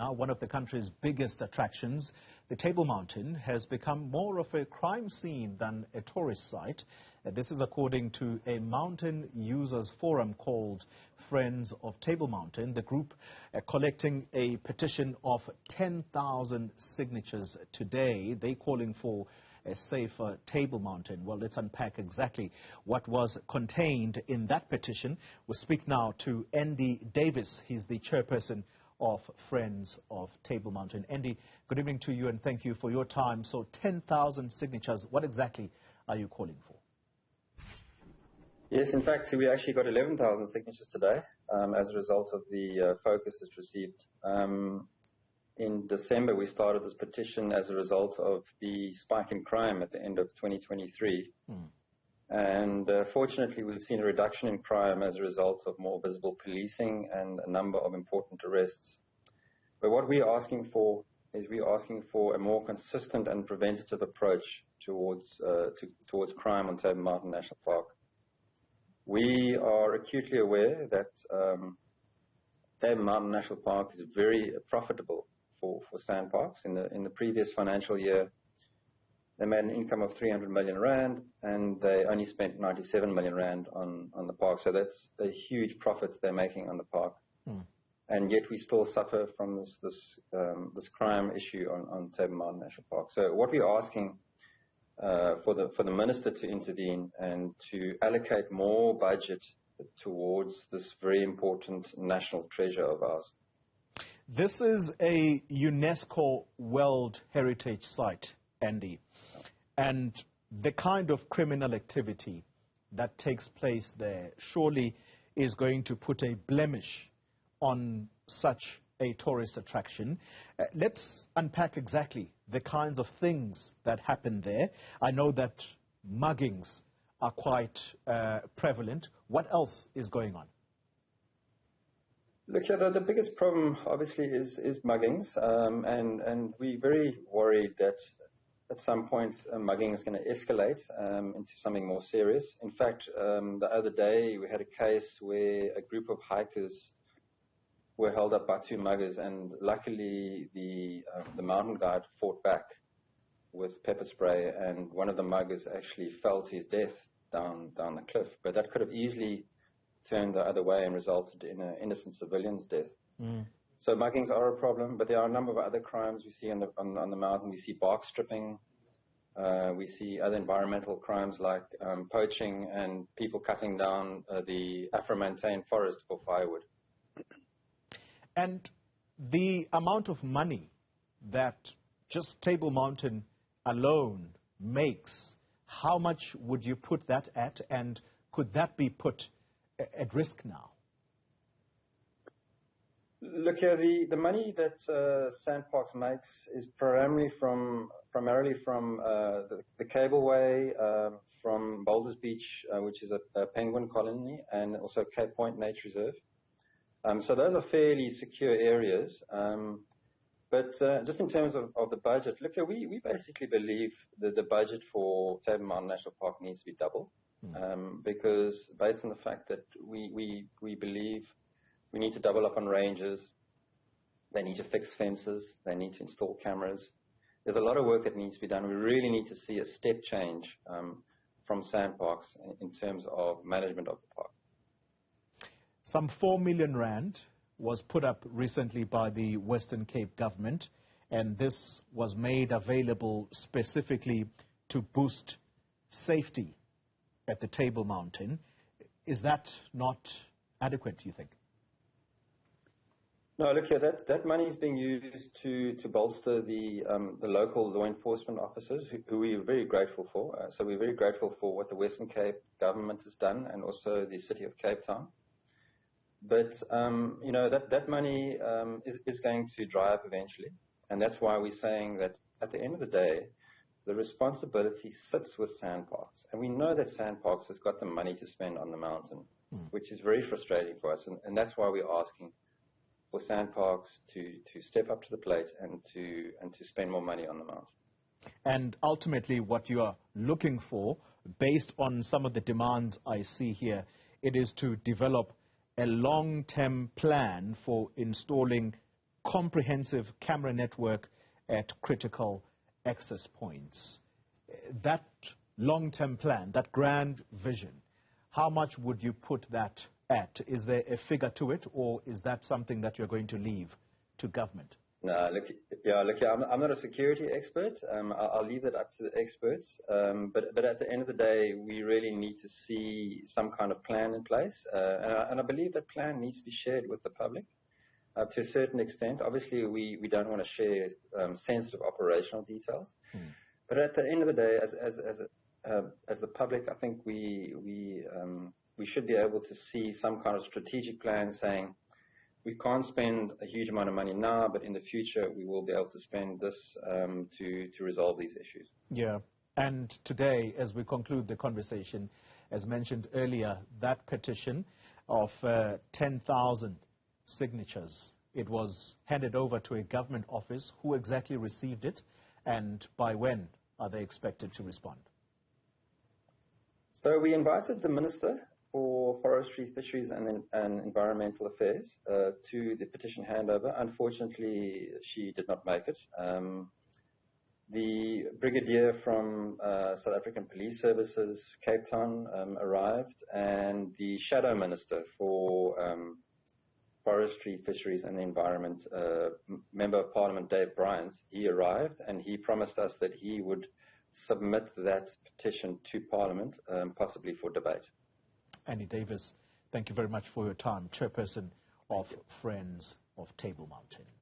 now, one of the country's biggest attractions, the Table Mountain has become more of a crime scene than a tourist site. This is according to a mountain users forum called Friends of Table Mountain. The group collecting a petition of 10,000 signatures today. They're calling for a safer Table Mountain. Well, let's unpack exactly what was contained in that petition. We'll speak now to Andy Davies. He's the chairperson of Friends of Table Mountain. Andy, good evening to you and thank you for your time. So 10,000 signatures, what exactly are you calling for? Yes, in fact, we actually got 11,000 signatures today as a result of the focus it's received. In December, we started this petition as a result of the spike in crime at the end of 2023. And fortunately, we've seen a reduction in crime as a result of more visible policing and a number of important arrests. But what we're asking for is a more consistent and preventative approach towards crime on Table Mountain National Park. We are acutely aware that Table Mountain National Park is very profitable for SANParks. In the previous financial year, they made an income of 300 million rand, and they only spent 97 million rand on the park. So that's a huge profit they're making on the park. And yet we still suffer from this crime issue on Table Mountain National Park. So what we're asking for the minister to intervene and to allocate more budget towards this very important national treasure of ours. This is a UNESCO World Heritage Site, Andy, and the kind of criminal activity that takes place there surely is going to put a blemish on such a tourist attraction. Let's unpack exactly the kinds of things that happen there. I know that muggings are quite prevalent. What else is going on? Look, yeah, the biggest problem obviously is muggings, and we're very worried that at some point mugging is going to escalate into something more serious. In fact, the other day we had a case where a group of hikers were held up by two muggers, and luckily the mountain guide fought back with pepper spray, and one of the muggers actually fell to his death down the cliff. But that could have easily turned the other way and resulted in an innocent civilian's death. So muggings are a problem, but there are a number of other crimes we see on the mountain. We see bark stripping. We see other environmental crimes like poaching and people cutting down the Afro-montane forest for firewood. And the amount of money that just Table Mountain alone makes, how much would you put that at, and could that be put at risk now? Look here, the money that SANParks makes is primarily from the cableway from Boulders Beach, which is a penguin colony, and also Cape Point Nature Reserve. So those are fairly secure areas. But just in terms of the budget, look here, we basically believe that the budget for Table Mountain National Park needs to be doubled. Because based on the fact that we believe we need to double up on rangers, they need to fix fences, they need to install cameras. There's a lot of work that needs to be done. We really need to see a step change from SANParks in terms of management of the park. Some 4 million rand was put up recently by the Western Cape government, and this was made available specifically to boost safety at the Table Mountain. Is that not adequate, do you think? No, look here, that money is being used to bolster the local law enforcement officers, who we are very grateful for. So we're very grateful for what the Western Cape government has done, and also the City of Cape Town. But you know, that money is going to dry up eventually, and that's why we're saying that at the end of the day, the responsibility sits with SANParks. And we know that SANParks has got the money to spend on the mountain, which is very frustrating for us. And that's why we're asking for SANParks to step up to the plate and to spend more money on the mountain. And ultimately what you are looking for, based on some of the demands I see here, it is to develop a long-term plan for installing comprehensive camera network at critical access points. That long-term plan, that grand vision, how much would you put that at? Is there a figure to it, or is that something that you're going to leave to government? No, I'm not a security expert. I'll leave that up to the experts. But at the end of the day, we really need to see some kind of plan in place. And I believe that plan needs to be shared with the public to a certain extent. Obviously, we don't want to share sensitive operational details. But at the end of the day, as the public, I think we should be able to see some kind of strategic plan saying, we can't spend a huge amount of money now, but in the future we will be able to spend this to resolve these issues. Yeah, and today, as we conclude the conversation, as mentioned earlier, that petition of 10,000 signatures, it was handed over to a government office. Who exactly received it, and by when are they expected to respond? So we invited the Minister for Forestry, Fisheries and Environmental Affairs to the petition handover. Unfortunately, she did not make it. The Brigadier from South African Police Services, Cape Town, arrived, and the Shadow Minister for Forestry, Fisheries and the Environment, Member of Parliament Dave Bryant, he arrived, and he promised us that he would submit that petition to Parliament, possibly for debate. Andy Davies, thank you very much for your time, Chairperson of Friends of Table Mountain.